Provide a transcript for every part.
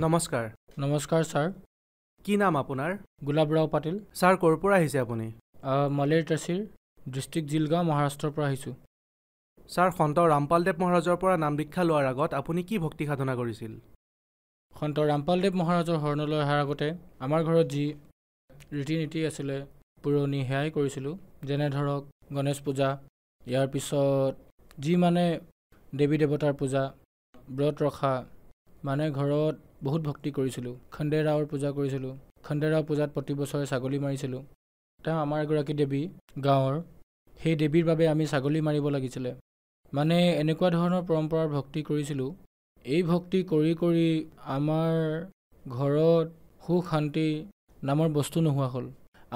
নমস্কাৰ। নমস্কাৰ ছাৰ। কি নাম আপোনাৰ? গুলাবৰাও পাটিল। ছাৰ ক'ৰ পৰা আহিছে আপুনি? মালেৰ তহচিল ডিষ্ট্ৰিক্ট জিলগাঁও মহাৰাষ্ট্ৰৰ পৰা আহিছোঁ। ছাৰ সন্ত ৰামপালদেৱ মহাৰাজৰ পৰা নাম দীক্ষা লোৱাৰ আগত আপুনি কি ভক্তি সাধনা কৰিছিল? সন্ত ৰামপালদেৱ মহাৰাজৰ শৰণলৈ অহাৰ আগতে আমাৰ ঘৰত যি ৰীতি নীতি আছিলে পুৰণি সেয়াই কৰিছিলোঁ। যেনে ধৰক গণেশ পূজা, ইয়াৰ পিছত যি দেৱী দেৱতাৰ পূজা, ব্ৰত ৰখা, ঘৰত বহুত ভক্তি কৰিছিলোঁ। খণ্ডেৰাওৰ পূজা কৰিছিলোঁ। খণ্ডেৰাও পূজাত প্ৰতি বছৰে ছাগলী মাৰিছিলোঁ। তেওঁ আমাৰ এগৰাকী দেৱী গাঁৱৰ, সেই দেৱীৰ বাবে আমি ছাগলী মাৰিব লাগিছিলে। এনেকুৱা ধৰণৰ পৰম্পৰাৰ ভক্তি কৰিছিলোঁ। এই ভক্তি কৰি কৰি আমাৰ ঘৰত সুখ শান্তি নামৰ বস্তু নোহোৱা হ'ল।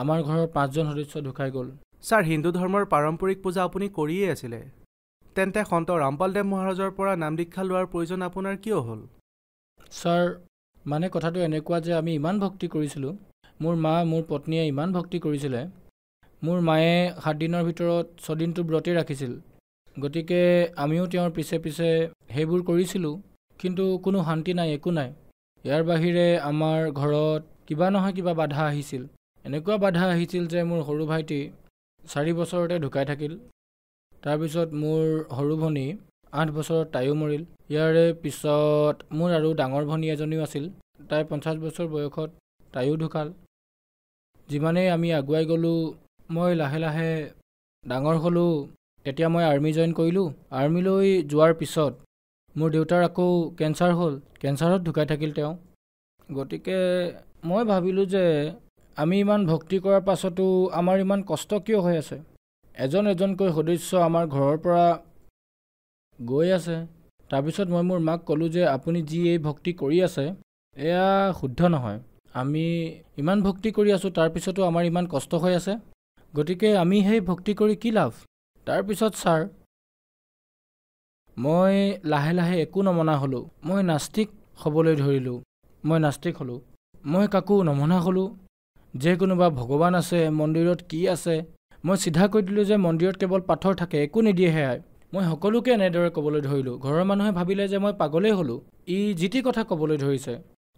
আমাৰ ঘৰৰ 5জন সদস্য ঢুকাই গ'ল। ছাৰ হিন্দু ধৰ্মৰ পাৰম্পৰিক পূজা আপুনি কৰিয়েই আছিলে, তেন্তে সন্ত ৰামপালদেৱ মহাৰাজৰ পৰা নাম দীক্ষা লোৱাৰ প্ৰয়োজন আপোনাৰ কিয় হ'ল? ছাৰ কথাটো এনেকুৱা যে আমি ইমান ভক্তি কৰিছিলোঁ। মোৰ মা মোৰ পত্নীয়ে ইমান ভক্তি কৰিছিলে। মোৰ মায়ে 7 দিনৰ ভিতৰত 6 দিনটো ব্ৰতেই ৰাখিছিল। গতিকে আমিও তেওঁৰ পিছে পিছে সেইবোৰ কৰিছিলোঁ। কিন্তু কোনো শান্তি নাই, একো নাই। ইয়াৰ বাহিৰে আমাৰ ঘৰত কিবা নহয় কিবা বাধা আহিছিল। এনেকুৱা বাধা আহিছিল যে মোৰ সৰু ভাইটি 4 বছৰতে ঢুকাই থাকিল। তাৰপিছত মোৰ সৰু ভনী 8 বছৰত তাইও মৰিল। ইয়াৰে পিছত মোৰ আৰু ডাঙৰ ভনী এজনীও আছিল। তাই 50 বছৰ বয়সত তাইও ঢুকাল। যিমানেই আমি আগুৱাই গ'লোঁ, মই লাহে লাহে ডাঙৰ হ'লোঁ। তেতিয়া মই আৰ্মি জইন কৰিলোঁ। আৰ্মিলৈ যোৱাৰ পিছত মোৰ দেউতাৰ আকৌ কেঞ্চাৰ হ'ল। কেঞ্চাৰত ঢুকাই থাকিল তেওঁ। গতিকে মই ভাবিলোঁ যে আমি ইমান ভক্তি কৰাৰ পাছতো আমাৰ ইমান কষ্ট কিয় হৈ আছে? এজন এজনকৈ সদস্য আমাৰ ঘৰৰ পৰা গৈ আছে। তাৰপিছত মই মোৰ মাক ক'লোঁ যে আপুনি যি এই ভক্তি কৰি আছে এয়া শুদ্ধ নহয়। আমি ইমান ভক্তি কৰি আছোঁ, তাৰপিছতো আমাৰ ইমান কষ্ট হৈ আছে। গতিকে আমি সেই ভক্তি কৰি কি লাভ? তাৰপিছত ছাৰ মই লাহে লাহে একো নমনা হ'লোঁ। মই নাস্তিক হ'বলৈ ধৰিলোঁ। মই নাস্তিক হ'লোঁ। মই কাকো নমনা হ'লোঁ। যে কোনোবা ভগৱান আছে, মন্দিৰত কি আছে? মই চিধা কৈ দিলোঁ যে মন্দিৰত কেৱল পাথৰ থাকে, একো নিদিয়ে সেয়াই। মই সকলোকে এনেদৰে ক'বলৈ ধৰিলোঁ। ঘৰৰ মানুহে ভাবিলে যে মই পাগলেই হ'লোঁ। যি টি কথা ক'বলৈ ধৰিছে।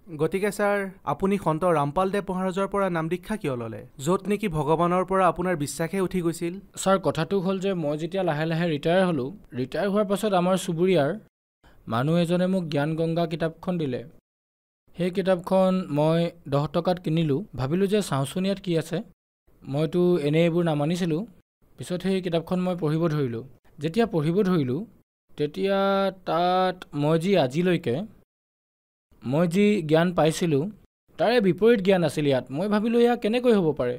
গতিকে ছাৰ আপুনি সন্ত ৰামপালদেৱ মহাৰাজৰ পৰা নাম দীক্ষা কিয় ল'লে, য'ত নেকি ভগৱানৰ পৰা আপোনাৰ বিশ্বাসে উঠি গৈছিল? ছাৰ কথাটো হ'ল যে মই যেতিয়া লাহে লাহে ৰিটায়াৰ হ'লোঁ, ৰিটায়াৰ হোৱাৰ পাছত আমাৰ চুবুৰীয়াৰ মানুহ এজনে মোক জ্ঞান গংগা কিতাপখন দিলে। সেই কিতাপখন মই 10 টকাত কিনিলোঁ। ভাবিলোঁ যে চাওঁচোন ইয়াত কি আছে। মইতো এনেই এইবোৰ নামানিছিলোঁ। পিছত সেই কিতাপখন মই পঢ়িব ধৰিলোঁ। যেতিয়া পঢ়িব ধৰিলোঁ তেতিয়া তাত মই যি জ্ঞান পাইছিলোঁ তাৰে বিপৰীত জ্ঞান আছিল ইয়াত। মই ভাবিলোঁ এয়া কেনেকৈ হ'ব পাৰে?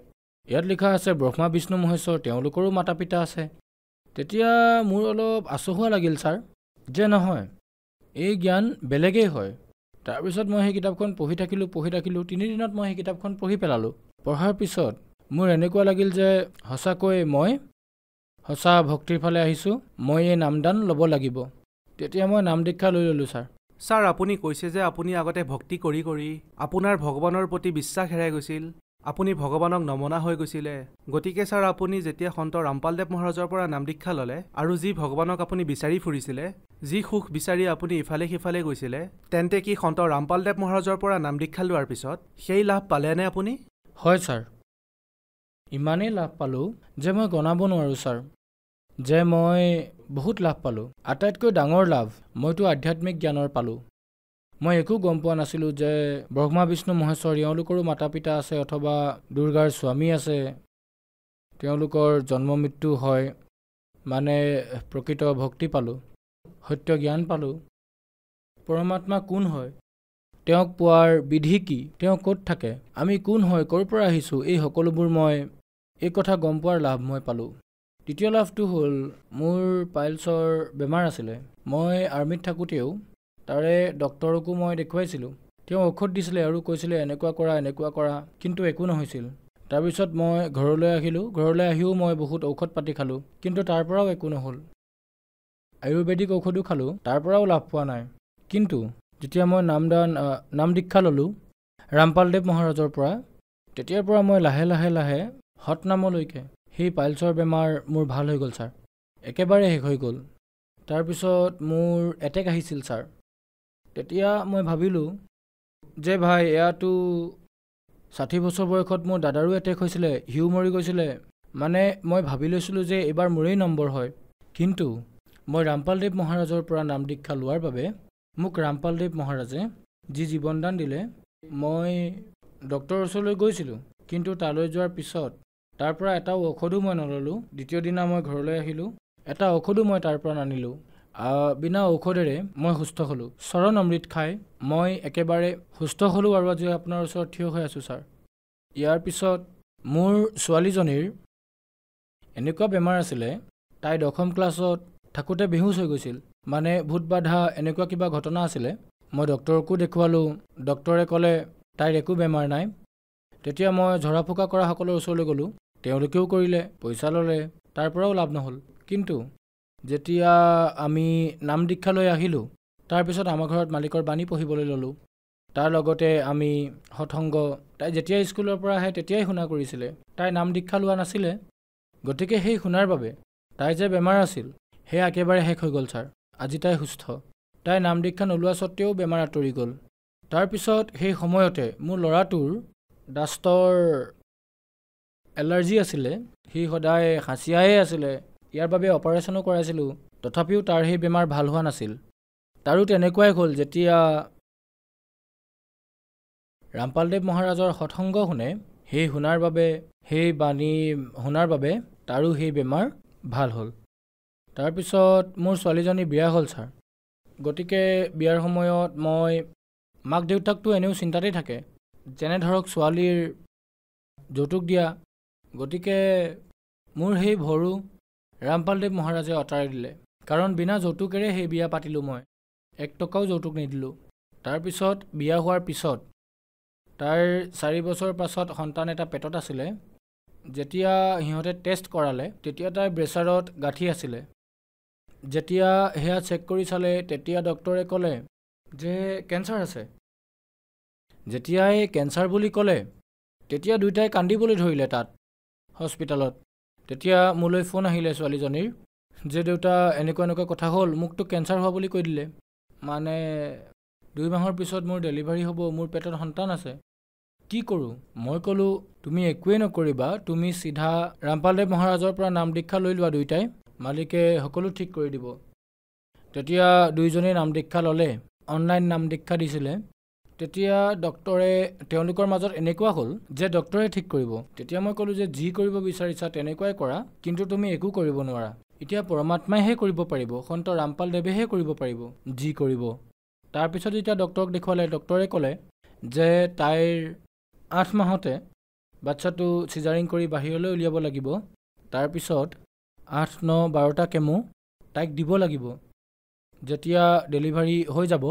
ইয়াত লিখা আছে ব্ৰহ্মা বিষ্ণু মহেশ্বৰ, তেওঁলোকৰো মাতা পিতা আছে। তেতিয়া মোৰ অলপ আচহুৱা লাগিল ছাৰ, যে নহয়, এই জ্ঞান বেলেগেই হয়। তাৰপিছত মই সেই কিতাপখন পঢ়ি থাকিলোঁ। 3 দিনত মই সেই কিতাপখন পঢ়ি পেলালোঁ। পঢ়াৰ পিছত মোৰ এনেকুৱা লাগিল যে সঁচাকৈ মই সঁচা ভক্তিৰ ফালে আহিছোঁ। মই এই নামদান ল'ব লাগিব। তেতিয়া মই নাম দীক্ষা লৈ ল'লোঁ ছাৰ। ছাৰ আপুনি কৈছে যে আপুনি আগতে ভক্তি কৰি কৰি আপোনাৰ ভগৱানৰ প্ৰতি বিশ্বাস হেৰাই গৈছিল। আপুনি ভগৱানক নমনা হৈ গৈছিলে। গতিকে ছাৰ আপুনি যেতিয়া সন্ত ৰামপালদেৱ মহাৰাজৰ পৰা নাম দীক্ষা ল'লে আৰু যি ভগৱানক আপুনি বিচাৰি ফুৰিছিলে, যি সুখ বিচাৰি আপুনি ইফালে সিফালে গৈছিলে, তেন্তে কি সন্ত ৰামপালদেৱ মহাৰাজৰ পৰা নাম দীক্ষা লোৱাৰ পিছত সেই লাভ পালেনে আপুনি? হয় ছাৰ, ইমানেই লাভ পালোঁ যে মই গণাব নোৱাৰোঁ ছাৰ। যে মই বহুত লাভ পালোঁ। আটাইতকৈ ডাঙৰ লাভ মইতো আধ্যাত্মিক জ্ঞানৰ পালোঁ। মই একো গম পোৱা নাছিলোঁ যে ব্ৰহ্মা বিষ্ণু মহেশ্বৰ এওঁলোকৰো মাতা পিতা আছে, অথবা দুৰ্গাৰ স্বামী আছে, তেওঁলোকৰ জন্ম মৃত্যু হয়। প্ৰকৃত ভক্তি পালোঁ, সত্য জ্ঞান পালোঁ। পৰমাত্মা কোন হয়, তেওঁক পোৱাৰ বিধি কি, তেওঁ ক'ত থাকে, আমি কোন হয়, ক'ৰ পৰা আহিছোঁ, এই সকলোবোৰ এই কথা গম পোৱাৰ লাভ মই পালোঁ। দ্বিতীয় লাভটো হ'ল মোৰ পাইলছৰ বেমাৰ আছিলে। মই আৰ্মিত থাকোঁতেও তাৰে ডক্তৰকো মই দেখুৱাইছিলোঁ। তেওঁ ঔষধ দিছিলে আৰু কৈছিলে এনেকুৱা কৰা, কিন্তু একো নহৈছিল। তাৰপিছত মই ঘৰলৈ আহিলোঁ। ঘৰলৈ আহিও মই বহুত ঔষধ পাতি খালোঁ, কিন্তু তাৰ পৰাও একো নহ'ল। আয়ুৰ্বেদিক ঔষধো খালোঁ, তাৰ পৰাও লাভ পোৱা নাই। কিন্তু যেতিয়া মই নাম দীক্ষা ল'লোঁ ৰামপালদেৱ মহাৰাজৰ পৰা, তেতিয়াৰ পৰা মই লাহে লাহে সতনামলৈকে সেই পাইলছৰ বেমাৰ মোৰ ভাল হৈ গ'ল ছাৰ। একেবাৰে শেষ হৈ গ'ল। তাৰপিছত মোৰ এটেক আহিছিল ছাৰ। তেতিয়া মই ভাবিলোঁ যে ভাই এয়াতো 60 বছৰ বয়সত মোৰ দাদাৰো এটেক হৈছিলে, সিও মৰি গৈছিলে। মানে মই ভাবি লৈছিলোঁ যে এইবাৰ মোৰেই নম্বৰ হয়। কিন্তু মই ৰামপালদেৱ মহাৰাজৰ পৰা নাম দীক্ষা লোৱাৰ বাবে মোক ৰামপালদেৱ মহাৰাজে যি জীৱনদান দিলে, মই ডক্টৰৰ ওচৰলৈ গৈছিলোঁ। কিন্তু তালৈ যোৱাৰ পিছত তাৰ পৰা এটাও ঔষধো মই নল'লোঁ। দ্বিতীয় দিনা মই ঘৰলৈ আহিলোঁ, এটা ঔষধো মই তাৰ পৰা নানিলোঁ। বিনা ঔষধেৰে মই সুস্থ হ'লোঁ। চৰণ অমৃত খাই মই একেবাৰে সুস্থ হ'লোঁ আৰু আজি আপোনাৰ ওচৰত থিয় হৈ আছোঁ ছাৰ। ইয়াৰ পিছত মোৰ ছোৱালীজনীৰ এনেকুৱা বেমাৰ আছিলে, তাই 10ম ক্লাছত থাকোঁতে বেহুচ হৈ গৈছিল। মানে ভূত বাধা এনেকুৱা কিবা ঘটনা আছিলে। মই ডক্টৰকো দেখুৱালোঁ, ডক্টৰে ক'লে তাইৰ একো বেমাৰ নাই। তেতিয়া মই ঝৰা ফুকা কৰা সকলৰ ওচৰলৈ গ'লোঁ, তেওঁলোকেও কৰিলে, পইচা ল'লে, তাৰ পৰাও লাভ নহ'ল। কিন্তু যেতিয়া আমি নাম দীক্ষালৈ আহিলোঁ, তাৰপিছত আমাৰ ঘৰত মালিকৰ বাণী পঢ়িবলৈ ল'লোঁ। তাৰ লগতে আমি সৎসংগ, তাই যেতিয়া স্কুলৰ পৰা আহে তেতিয়াই শুনা কৰিছিলে। তাই নাম দীক্ষা লোৱা নাছিলে, গতিকে সেই শুনাৰ বাবে তাই যে বেমাৰ আছিল সেয়া একেবাৰে শেষ হৈ গ'ল ছাৰ। আজি তাই সুস্থ। তাই নাম দীক্ষা নোলোৱা স্বত্তেও বেমাৰ আঁতৰি গ'ল। তাৰপিছত সেই সময়তে মোৰ ল'ৰাটোৰ ডাষ্টৰ এলাৰ্জি আছিলে, সি সদায় হাঁচিয়ায়ে আছিলে। ইয়াৰ বাবে অপাৰেশ্যনো কৰাইছিলোঁ, তথাপিও তাৰ সেই বেমাৰ ভাল হোৱা নাছিল। তাৰো তেনেকুৱাই হ'ল, যেতিয়া ৰামপালদেৱ মহাৰাজৰ সৎসংগ শুনে, সেই শুনাৰ বাবে, সেই বাণী শুনাৰ বাবে তাৰো সেই বেমাৰ ভাল হ'ল। তাৰপিছত মোৰ ছোৱালীজনী বিয়া হ'ল ছাৰ। গতিকে বিয়াৰ সময়ত মই, মাক দেউতাকটো এনেও চিন্তাতেই থাকে, যেনে ধৰক ছোৱালীৰ যৌতুক দিয়া। গতিকে মোৰ সেই ভৰো ৰামপালদেৱ মহাৰাজে আঁতৰাই দিলে, কাৰণ বিনা যৌতুকেৰে সেই বিয়া পাতিলোঁ মই। 1 টকাও যৌতুক নিদিলোঁ। তাৰপিছত বিয়া হোৱাৰ পিছত তাইৰ 4 বছৰ পাছত সন্তান এটা পেটত আছিলে। যেতিয়া সিহঁতে টেষ্ট কৰালে, তেতিয়া তাইৰ প্ৰেছাৰত গাঁঠি আছিলে। যেতিয়া সেয়া চেক কৰি চালে, তেতিয়া ডক্টৰে ক'লে যে কেঞ্চাৰ আছে। যেতিয়াই কেঞ্চাৰ বুলি ক'লে, তেতিয়া দুয়োটাই কান্দিবলৈ ধৰিলে তাত হস্পিটেলত। তেতিয়া মোলৈ ফোন আহিলে ছোৱালীজনীৰ, যে দেউতা এনেকুৱা কথা হ'ল, মোকতো কেঞ্চাৰ হোৱা বুলি কৈ দিলে। মানে 2 মাহৰ পিছত মোৰ ডেলিভাৰী হ'ব, মোৰ পেটত সন্তান আছে, কি কৰোঁ? মই ক'লোঁ তুমি একোৱেই নকৰিবা, তুমি চিধা ৰামপালদেৱ মহাৰাজৰ পৰা নাম দীক্ষা লৈ লোৱা দুয়োটাই, মালিকে সকলো ঠিক কৰি দিব। তেতিয়া দুয়োজনেই নাম দীক্ষা ল'লে, অনলাইন নাম দীক্ষা দিছিলে। তেতিয়া ডক্টৰে, তেওঁলোকৰ মাজত এনেকুৱা হ'ল যে ডক্টৰে ঠিক কৰিব। তেতিয়া মই ক'লোঁ যে যি কৰিব বিচাৰিছা তেনেকুৱাই কৰা, কিন্তু তুমি একো কৰিব নোৱাৰা। এতিয়া পৰমাত্মাইহে কৰিব পাৰিব, সন্ত ৰামপালদেৱেহে কৰিব পাৰিব যি কৰিব। তাৰপিছত যেতিয়া ডক্টৰক দেখুৱালে, ডক্টৰে ক'লে যে তাইৰ 8 মাহতে বাচ্ছাটো চিজাৰিং কৰি বাহিৰলৈ উলিয়াব লাগিব। তাৰপিছত 8, 9, 12টা কেমো তাইক দিব লাগিব। যেতিয়া ডেলিভাৰী হৈ যাব,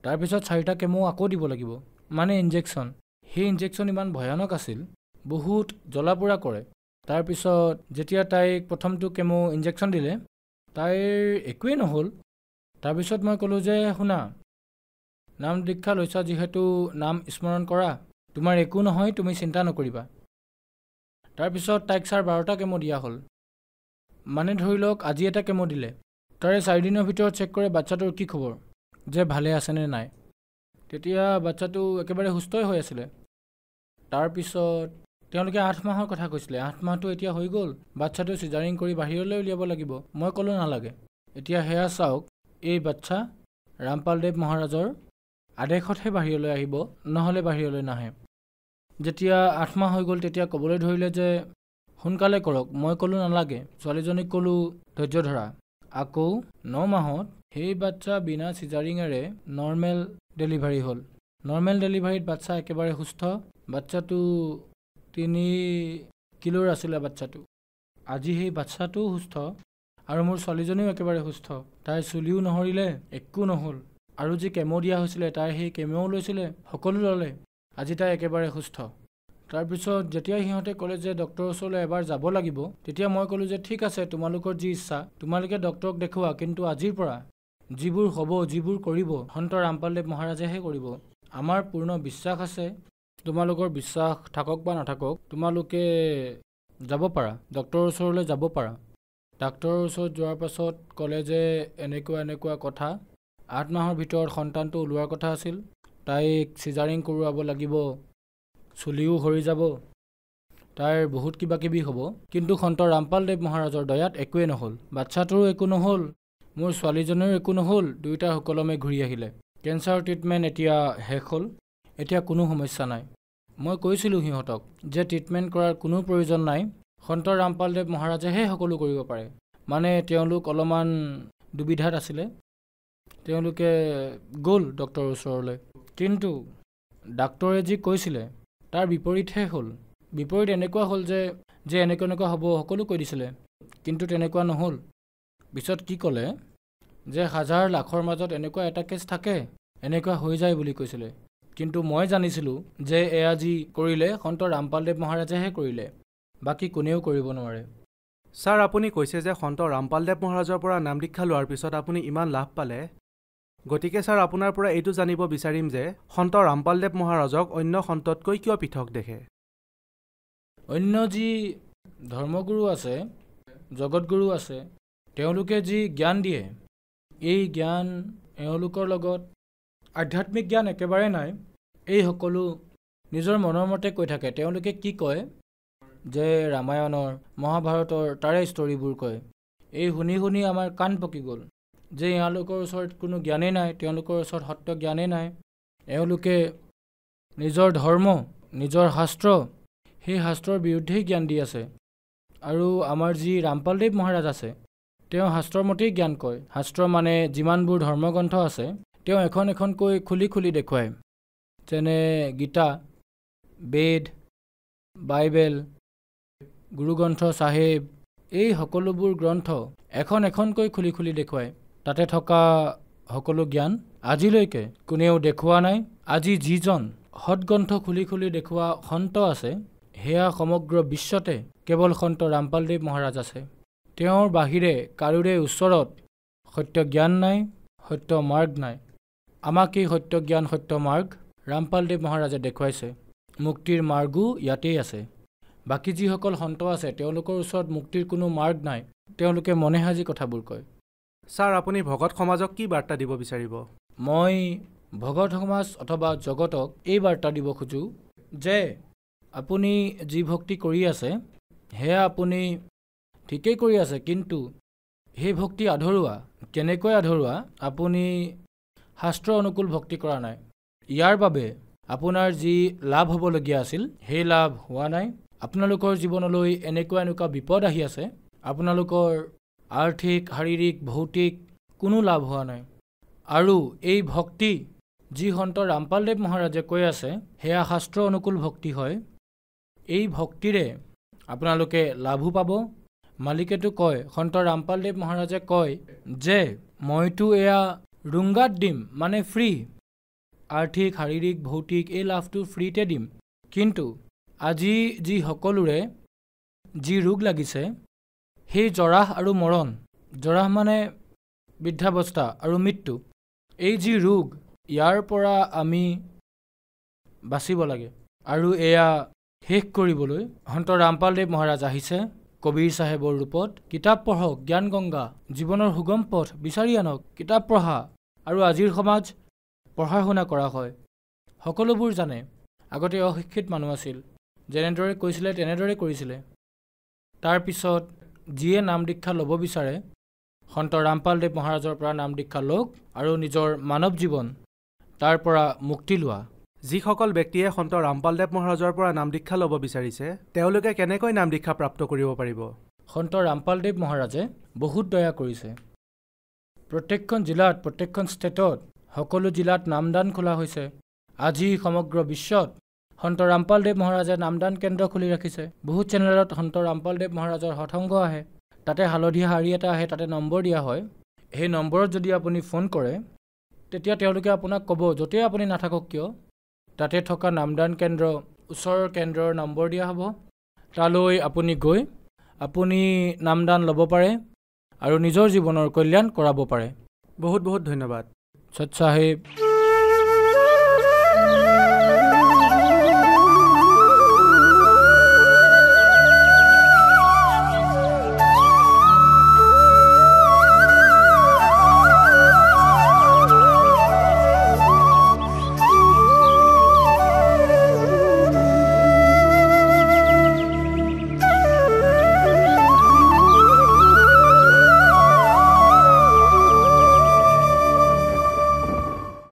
তাৰপিছত 4টা কেমো আকৌ দিব লাগিব, মানে ইনজেকশ্যন। সেই ইনজেকশ্যন ইমান ভয়ানক আছিল, বহুত জ্বলা পোৰা কৰে। তাৰপিছত যেতিয়া তাইক প্ৰথমটো কেমো ইনজেকশ্যন দিলে, তাইৰ একোৱেই নহ'ল। তাৰপিছত মই ক'লোঁ যে শুনা, নাম দীক্ষা লৈছা যিহেতু নাম স্মৰণ কৰা, তোমাৰ একো নহয়, তুমি চিন্তা নকৰিবা। তাৰপিছত তাইক ছাৰ 12টা কেমো দিয়া হ'ল। মানে ধৰি লওক আজি এটা কেমো দিলে, তাৰে 4 দিনৰ ভিতৰত চেক কৰে বাচ্ছাটোৰ কি খবৰ, যে ভালে আছেনে নাই। তেতিয়া বাচ্ছাটো একেবাৰে সুস্থই হৈ আছিলে। তাৰপিছত তেওঁলোকে 8 মাহৰ কথা কৈছিলে, 8 মাহটো এতিয়া হৈ গ'ল, বাচ্ছাটো চিজাৰিং কৰি বাহিৰলৈ উলিয়াব লাগিব। মই ক'লোঁ নালাগে, এতিয়া সেয়া চাওক, এই বাচ্ছা ৰামপালদেৱ মহাৰাজৰ আদেশতহে বাহিৰলৈ আহিব, নহ'লে বাহিৰলৈ নাহে। যেতিয়া 8 মাহ হৈ গ'ল, তেতিয়া ক'বলৈ ধৰিলে যে সোনকালে কৰক। মই ক'লোঁ নালাগে। ছোৱালীজনীক ক'লোঁ ধৈৰ্য ধৰা। আকৌ 9 মাহত সেই বাচ্ছা বিনা চিজাৰিঙেৰে নৰ্মেল ডেলিভাৰী হ'ল। নৰ্মেল ডেলিভাৰীত বাচ্ছা একেবাৰে সুস্থ। বাচ্ছাটো 3 কিলোৰ আছিলে বাচ্ছাটো। আজি সেই বাচ্ছাটোও সুস্থ আৰু মোৰ ছোৱালীজনীও একেবাৰে সুস্থ। তাইৰ চুলিও নহৰিলে, একো নহ'ল। আৰু যি কেমো দিয়া হৈছিলে, তাই সেই কেমোও লৈছিলে, সকলো ল'লে। আজি তাই একেবাৰে সুস্থ। তাৰপিছত যেতিয়া সিহঁতে ক'লে যে ডক্টৰৰ ওচৰলৈ এবাৰ যাব লাগিব, তেতিয়া মই ক'লোঁ যে ঠিক আছে, তোমালোকৰ যি ইচ্ছা, তোমালোকে ডক্টৰক দেখুওৱা, কিন্তু আজিৰ পৰা যিবোৰ হ'ব, যিবোৰ কৰিব, সন্ত ৰামপালদেৱ মহাৰাজেহে কৰিব। আমাৰ পূৰ্ণ বিশ্বাস আছে, তোমালোকৰ বিশ্বাস থাকক বা নাথাকক, তোমালোকে যাব পাৰা, ডক্টৰৰ ওচৰলৈ যাব পাৰা। ডাক্তৰৰ ওচৰত যোৱাৰ পাছত ক'লে যে এনেকুৱা কথা, 8 মাহৰ ভিতৰত সন্তানটো ওলোৱাৰ কথা আছিল, তাইক চিজাৰিং কৰোৱাব লাগিব, চুলিও সৰি যাব, তাইৰ বহুত কিবা কিবি হ'ব। কিন্তু সন্ত ৰামপালদেৱ মহাৰাজৰ দয়াত একোৱেই নহ'ল। বাচ্ছাটোৰো একো নহ'ল, মোৰ ছোৱালীজনীৰো একো নহ'ল। দুয়োটা সুকলমে ঘূৰি আহিলে। কেঞ্চাৰ ট্ৰিটমেণ্ট এতিয়া শেষ হ'ল, এতিয়া কোনো সমস্যা নাই। মই কৈছিলোঁ সিহঁতক যে ট্ৰিটমেণ্ট কৰাৰ কোনো প্ৰয়োজন নাই, সন্ত ৰামপালদেৱ মহাৰাজেহে সকলো কৰিব পাৰে। মানে তেওঁলোক অলপমান দুবিধাত আছিলে, তেওঁলোকে গ'ল ডক্টৰৰ ওচৰলৈ। কিন্তু ডাক্তৰে যি কৈছিলে তাৰ বিপৰীতহে হ'ল। বিপৰীত এনেকুৱা হ'ল যে এনেকুৱা হ'ব সকলো কৈ দিছিলে, কিন্তু তেনেকুৱা নহ'ল। পিছত কি ক'লে যে হাজাৰ লাখৰ মাজত এনেকুৱা এটা কেছ থাকে, এনেকুৱা হৈ যায় বুলি কৈছিলে। কিন্তু মই জানিছিলোঁ যে এয়া যি কৰিলে সন্ত ৰামপালদেৱ মহাৰাজেহে কৰিলে, বাকী কোনেও কৰিব নোৱাৰে। ছাৰ, আপুনি কৈছে যে সন্ত ৰামপালদেৱ মহাৰাজৰ পৰা নাম দীক্ষা লোৱাৰ পিছত আপুনি ইমান লাভ পালে। গতিকে ছাৰ, আপোনাৰ পৰা এইটো জানিব বিচাৰিম যে সন্ত ৰামপালদেৱ মহাৰাজক অন্য সন্ততকৈ কিয় পৃথক দেখে? অন্য যি ধৰ্মগুৰু আছে, জগতগুৰু আছে, তেওঁলোকে যি জ্ঞান দিয়ে, এই জ্ঞান এওঁলোকৰ লগত আধ্যাত্মিক জ্ঞান একেবাৰে নাই। এই সকলো নিজৰ মনৰ মতে কৈ থাকে। তেওঁলোকে কি কয় যে ৰামায়ণৰ, মহাভাৰতৰ তাৰে ষ্টৰিবোৰ কয়। এই শুনি শুনি আমাৰ কাণ পকি গ'ল যে এওঁলোকৰ ওচৰত কোনো জ্ঞানেই নাই, তেওঁলোকৰ ওচৰত সত্য জ্ঞানেই নাই। এওঁলোকে নিজৰ ধৰ্ম, নিজৰ শাস্ত্ৰ, সেই শাস্ত্ৰৰ বিৰুদ্ধেই জ্ঞান দি আছে। আৰু আমাৰ যি ৰামপালদেৱ মহাৰাজ আছে, তেওঁ শাস্ত্ৰৰ মতেই জ্ঞান কয়। শাস্ত্ৰ মানে যিমানবোৰ ধৰ্মগ্ৰন্থ আছে, তেওঁ এখন এখনকৈ খুলি খুলি দেখুৱায়। যেনে গীতা, বেদ, বাইবেল, গুৰুগ্ৰন্থ চাহেব, এই সকলোবোৰ গ্ৰন্থ এখন এখনকৈ খুলি খুলি দেখুৱায়। তাতে থকা সকলো জ্ঞান আজিলৈকে কোনেও দেখুওৱা নাই। আজি যিজন সৎগ্ৰন্থ খুলি খুলি দেখুওৱা সন্ত আছে, সেয়া সমগ্ৰ বিশ্বতে কেৱল সন্ত ৰামপালদেৱ মহাৰাজ আছে। তেওঁৰ বাহিৰে কাৰোৰে ওচৰত সত্য জ্ঞান নাই, সত্য মাৰ্গ নাই। আমাক এই সত্য জ্ঞান, সত্য মাৰ্গ ৰামপালদেৱ মহাৰাজে দেখুৱাইছে। মুক্তিৰ মাৰ্গো ইয়াতেই আছে। বাকী যিসকল সন্ত আছে, তেওঁলোকৰ ওচৰত মুক্তিৰ কোনো মাৰ্গ নাই। তেওঁলোকে মনে সাজি কথাবোৰ কয়। ছাৰ, আপুনি ভকত সমাজক কি বাৰ্তা দিব বিচাৰিব? মই ভকত সমাজ অথবা জগতক এই বাৰ্তা দিব খোজোঁ যে আপুনি যি ভক্তি কৰি আছে, সেয়া আপুনি ঠিকেই কৰি আছে, কিন্তু সেই ভক্তি আধৰুৱা। কেনেকৈ আধৰুৱা? আপুনি শাস্ত্ৰ অনুকূল ভক্তি কৰা নাই। ইয়াৰ বাবে আপোনাৰ যি লাভ হ'বলগীয়া আছিল, সেই লাভ হোৱা নাই। আপোনালোকৰ জীৱনলৈ এনেকুৱা বিপদ আহি আছে, আপোনালোকৰ আৰ্থিক, শাৰীৰিক, ভৌতিক কোনো লাভ হোৱা নাই। আৰু এই ভক্তি যি সন্ত ৰামপালদেৱ মহাৰাজে কৈ আছে, সেয়া শাস্ত্ৰ অনুকূল ভক্তি হয়। এই ভক্তিৰে আপোনালোকে লাভো পাব। মালিকেতো কয়, সন্ত ৰামপালদেৱ মহাৰাজে কয় যে মইতো এয়া ৰুংগাত দিম, মানে ফ্ৰী। আৰ্থিক, শাৰীৰিক, ভৌতিক এই লাভটো ফ্ৰীতে দিম। কিন্তু আজি যি সকলোৰে যি ৰোগ লাগিছে, সেই জৰাহ আৰু মৰণ, জৰাহ মানে বৃদ্ধাৱস্থা আৰু মৃত্যু, এই যি ৰোগ, ইয়াৰ পৰা আমি বাচিব লাগে। আৰু এয়া শেষ কৰিবলৈ সন্ত ৰামপালদেৱ মহাৰাজ আহিছে কবিৰ চাহেবৰ ৰূপত। কিতাপ পঢ়ক, জ্ঞান গংগা, জীৱনৰ সুগম পথ বিচাৰি আনক। কিতাপ পঢ়া আৰু আজিৰ সমাজ পঢ়া শুনা কৰা হয়, সকলোবোৰ জানে। আগতে অশিক্ষিত মানুহ আছিল, যেনেদৰে কৈছিলে তেনেদৰে কৰিছিলে। তাৰপিছত যিয়ে নাম দীক্ষা ল'ব বিচাৰে, সন্ত ৰামপালদেৱ মহাৰাজৰ পৰা নাম দীক্ষা লওক আৰু নিজৰ মানৱ জীৱন তাৰ পৰা মুক্তি লোৱা। যিসকল ব্যক্তিয়ে সন্ত ৰামপালদেৱ মহাৰাজৰ পৰা নাম দীক্ষা ল'ব বিচাৰিছে, তেওঁলোকে কেনেকৈ নাম দীক্ষা প্ৰাপ্ত কৰিব পাৰিব? সন্ত ৰামপালদেৱ মহাৰাজে বহুত দয়া কৰিছে। প্ৰত্যেকখন জিলাত, প্ৰত্যেকখন ষ্টেটত, সকলো জিলাত নামদান খোলা হৈছে। আজি সমগ্ৰ বিশ্বত সন্ত ৰামপালদেৱ মহাৰাজে নামদান কেন্দ্ৰ খুলি ৰাখিছে। বহুত চেনেলত সন্ত ৰামপালদেৱ মহাৰাজৰ সৎসংগ আহে, তাতে হালধীয়া শাৰী এটা আহে, তাতে নম্বৰ দিয়া হয়। সেই নম্বৰত যদি আপুনি ফোন কৰে, তেতিয়া তেওঁলোকে আপোনাক ক'ব, য'তেই আপুনি নাথাকক কিয়, তাতে থকা নামদান কেন্দ্ৰ, ওচৰৰ কেন্দ্ৰৰ নম্বৰ দিয়া হ'ব। তালৈ আপুনি গৈ আপুনি নামদান ল'ব পাৰে আৰু নিজৰ জীৱনৰ কল্যাণ কৰাব পাৰে। বহুত বহুত ধন্যবাদ। সৎ চাহেব।